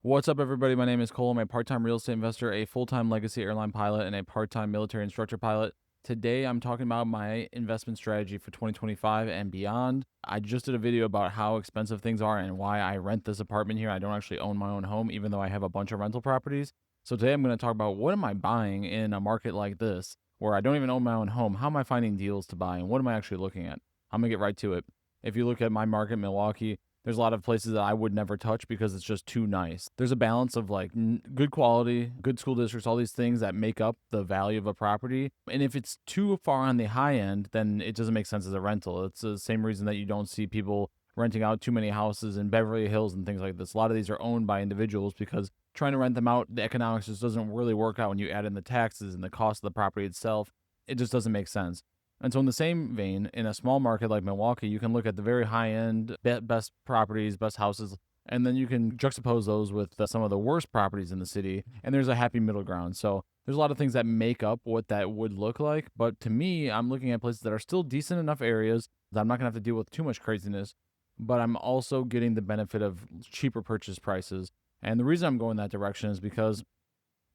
What's up, everybody? My name is Cole. I'm a part-time real estate investor, a full-time legacy airline pilot, and a part-time military instructor pilot. Today, I'm talking about my investment strategy for 2025 and beyond. I just did a video about how expensive things are and why I rent this apartment here. I don't actually own my own home, even though I have a bunch of rental properties. So today, I'm going to talk about what am I buying in a market like this, where I don't even own my own home. How am I finding deals to buy, and what am I actually looking at? I'm going to get right to it. If you look at my market, Milwaukee, there's a lot of places that I would never touch because it's just too nice. There's a balance of like good quality, good school districts, all these things that make up the value of a property. And if it's too far on the high end, then it doesn't make sense as a rental. It's the same reason that you don't see people renting out too many houses in Beverly Hills and things like this. A lot of these are owned by individuals because trying to rent them out, the economics just doesn't really work out when you add in the taxes and the cost of the property itself. It just doesn't make sense. And so, in the same vein, in a small market like Milwaukee, you can look at the very high end, best properties, best houses, and then you can juxtapose those with some of the worst properties in the city. And there's a happy middle ground. So, there's a lot of things that make up what that would look like. But to me, I'm looking at places that are still decent enough areas that I'm not going to have to deal with too much craziness, but I'm also getting the benefit of cheaper purchase prices. And the reason I'm going that direction is because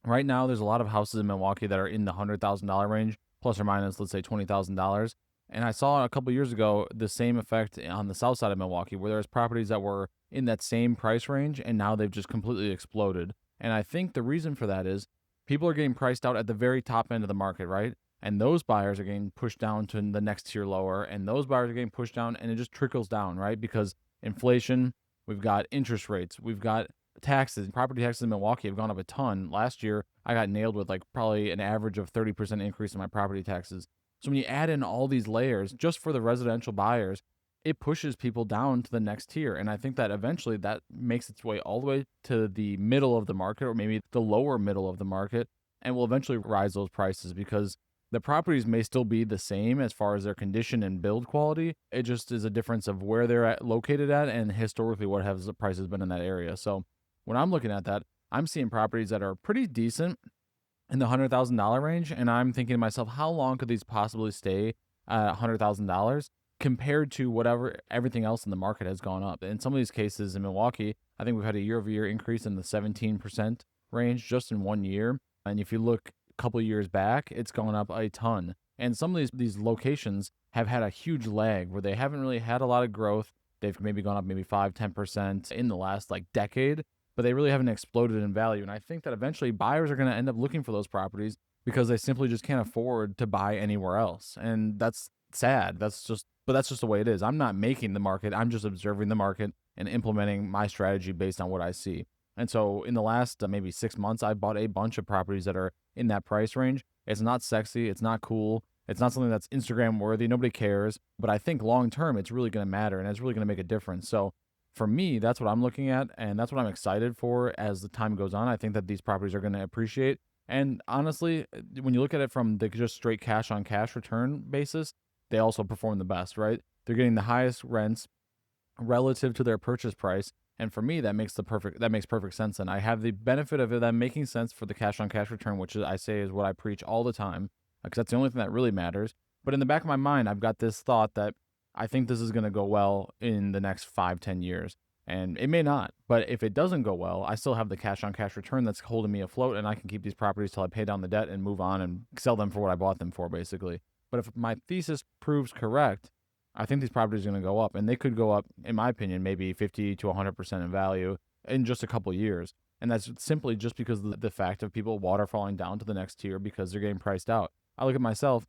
right now there's a lot of houses in Milwaukee that are in the $100,000 range, plus or minus, let's say $20,000. And I saw a couple years ago the same effect on the south side of Milwaukee, where there's properties that were in that same price range, and now they've just completely exploded. And I think the reason for that is people are getting priced out at the very top end of the market, right? And those buyers are getting pushed down to the next tier lower, and those buyers are getting pushed down, and it just trickles down, right? Because inflation, we've got interest rates, we've got taxes. Property taxes in Milwaukee have gone up a ton. Last year, I got nailed with like probably an average of 30% increase in my property taxes. So when you add in all these layers just for the residential buyers, it pushes people down to the next tier. And I think that eventually that makes its way all the way to the middle of the market, or maybe the lower middle of the market, and will eventually rise those prices because the properties may still be the same as far as their condition and build quality. It just is a difference of where they're located at and historically what has the prices been in that area. So when I'm looking at that, I'm seeing properties that are pretty decent in the $100,000 range, and I'm thinking to myself, how long could these possibly stay at $100,000 compared to whatever everything else in the market has gone up? In some of these cases in Milwaukee, I think we've had a year-over-year increase in the 17% range just in 1 year. And if you look a couple of years back, it's gone up a ton. And some of these locations have had a huge lag where they haven't really had a lot of growth. They've maybe gone up maybe 5-10% in the last like decade, but they really haven't exploded in value. And I think that eventually buyers are going to end up looking for those properties because they simply just can't afford to buy anywhere else. And that's sad. But that's just the way it is. I'm not making the market. I'm just observing the market and implementing my strategy based on what I see. And so in the last maybe 6 months, I bought a bunch of properties that are in that price range. It's not sexy. It's not cool. It's not something that's Instagram worthy. Nobody cares. But I think long term, it's really going to matter and it's really going to make a difference. So for me, that's what I'm looking at, and that's what I'm excited for as the time goes on. I think that these properties are going to appreciate. And honestly, when you look at it from the just straight cash on cash return basis, they also perform the best, right? They're getting the highest rents relative to their purchase price. And for me, that makes perfect sense. And I have the benefit of that making sense for the cash on cash return, which I say is what I preach all the time, because that's the only thing that really matters. But in the back of my mind, I've got this thought that I think this is going to go well in the next 5-10 years. And it may not, but if it doesn't go well, I still have the cash on cash return that's holding me afloat, and I can keep these properties till I pay down the debt and move on and sell them for what I bought them for, basically. But if my thesis proves correct, I think these properties are going to go up, and they could go up, in my opinion, maybe 50 to 100% in value in just a couple years. And that's simply just because of the fact of people waterfalling down to the next tier because they're getting priced out. I look at myself,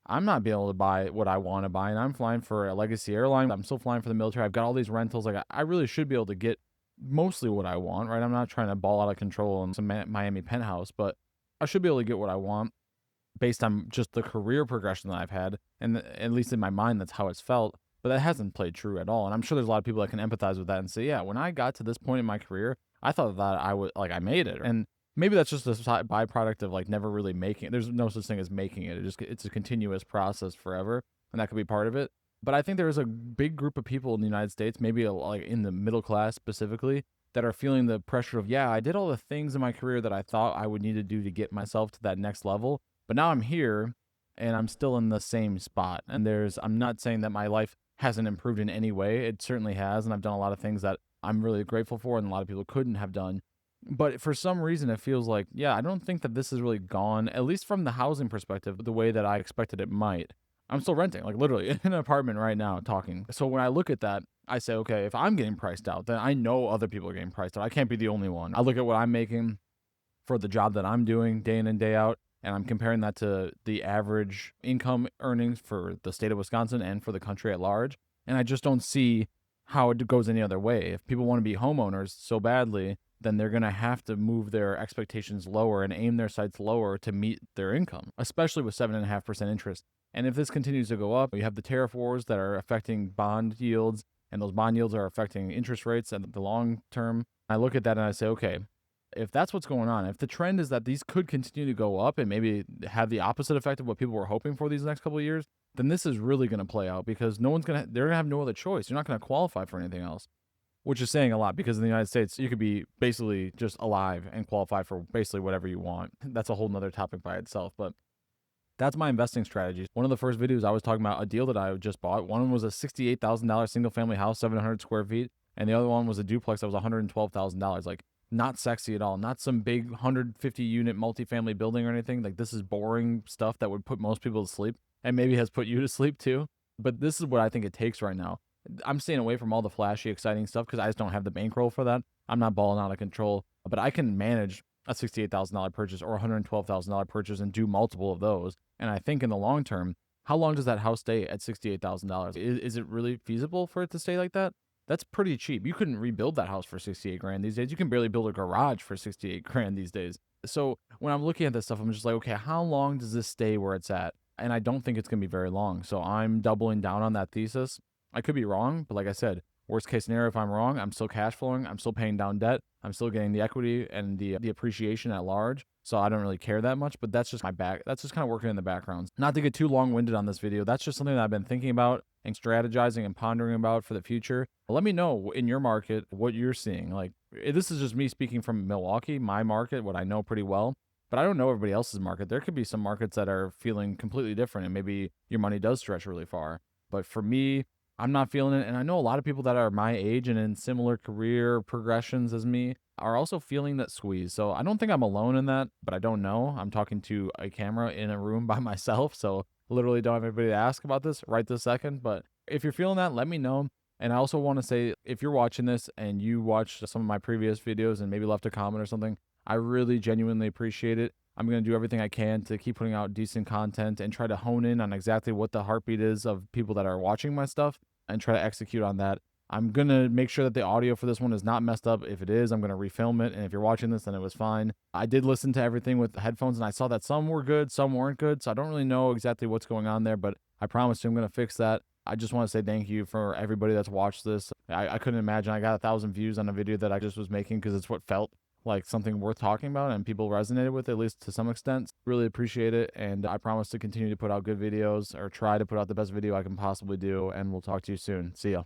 I'm not being able to buy what I want to buy, and I'm flying for a legacy airline. I'm still flying for the military. I've got all these rentals. Like I really should be able to get mostly what I want, right? I'm not trying to ball out of control in some Miami penthouse, but I should be able to get what I want based on just the career progression that I've had, and at least in my mind, that's how it's felt. But that hasn't played true at all. And I'm sure there's a lot of people that can empathize with that and say, yeah, when I got to this point in my career, I thought that I would like I made it, and maybe that's just a byproduct of like never really making it. There's no such thing as making it. It's a continuous process forever, and that could be part of it. But I think there is a big group of people in the United States, maybe like in the middle class specifically, that are feeling the pressure of, yeah, I did all the things in my career that I thought I would need to do to get myself to that next level, but now I'm here and I'm still in the same spot. And I'm not saying that my life hasn't improved in any way. It certainly has, and I've done a lot of things that I'm really grateful for and a lot of people couldn't have done. But for some reason, it feels like, yeah, I don't think that this has really gone, at least from the housing perspective, the way that I expected it might. I'm still renting, like literally in an apartment right now talking. So when I look at that, I say, okay, if I'm getting priced out, then I know other people are getting priced out. I can't be the only one. I look at what I'm making for the job that I'm doing day in and day out, and I'm comparing that to the average income earnings for the state of Wisconsin and for the country at large. And I just don't see how it goes any other way. If people want to be homeowners so badly, then they're going to have to move their expectations lower and aim their sights lower to meet their income, especially with 7.5% interest. And if this continues to go up, you have the tariff wars that are affecting bond yields, and those bond yields are affecting interest rates at the long term. I look at that and I say, okay, if that's what's going on, if the trend is that these could continue to go up and maybe have the opposite effect of what people were hoping for these next couple of years, then this is really going to play out because they're going to have no other choice. You're not going to qualify for anything else, which is saying a lot because in the United States, you could be basically just alive and qualify for basically whatever you want. That's a whole nother topic by itself, but that's my investing strategy. One of the first videos I was talking about a deal that I just bought. One was a $68,000 single family house, 700 square feet. And the other one was a duplex that was $112,000. Like, not sexy at all. Not some big 150 unit multifamily building or anything. Like, this is boring stuff that would put most people to sleep and maybe has put you to sleep too. But this is what I think it takes right now. I'm staying away from all the flashy, exciting stuff because I just don't have the bankroll for that. I'm not balling out of control, but I can manage a $68,000 purchase or a $112,000 purchase and do multiple of those. And I think in the long term, how long does that house stay at $68,000? Is it really feasible for it to stay like that? That's pretty cheap. You couldn't rebuild that house for 68 grand these days. You can barely build a garage for 68 grand these days. So when I'm looking at this stuff, I'm just like, okay, how long does this stay where it's at? And I don't think it's going to be very long. So I'm doubling down on that thesis. I could be wrong, but like I said, worst case scenario, if I'm wrong, I'm still cash flowing. I'm still paying down debt. I'm still getting the equity and the appreciation at large. So I don't really care that much, but that's just that's just kind of working in the background. Not to get too long-winded on this video. That's just something that I've been thinking about and strategizing and pondering about for the future. Let me know in your market what you're seeing. Like, this is just me speaking from Milwaukee, my market, what I know pretty well. But I don't know everybody else's market. There could be some markets that are feeling completely different and maybe your money does stretch really far. But for me, I'm not feeling it. And I know a lot of people that are my age and in similar career progressions as me are also feeling that squeeze. So I don't think I'm alone in that, but I don't know. I'm talking to a camera in a room by myself. So literally don't have anybody to ask about this right this second. But if you're feeling that, let me know. And I also want to say, if you're watching this and you watched some of my previous videos and maybe left a comment or something, I really genuinely appreciate it. I'm going to do everything I can to keep putting out decent content and try to hone in on exactly what the heartbeat is of people that are watching my stuff and try to execute on that. I'm going to make sure that the audio for this one is not messed up. If it is, I'm going to refilm it. And if you're watching this, then it was fine. I did listen to everything with the headphones and I saw that some were good, some weren't good. So I don't really know exactly what's going on there, but I promise you I'm going to fix that. I just want to say thank you for everybody that's watched this. I couldn't imagine I got 1,000 views on a video that I just was making because it's what felt like something worth talking about and people resonated with, at least to some extent. Really appreciate it. And I promise to continue to put out good videos or try to put out the best video I can possibly do. And we'll talk to you soon. See ya.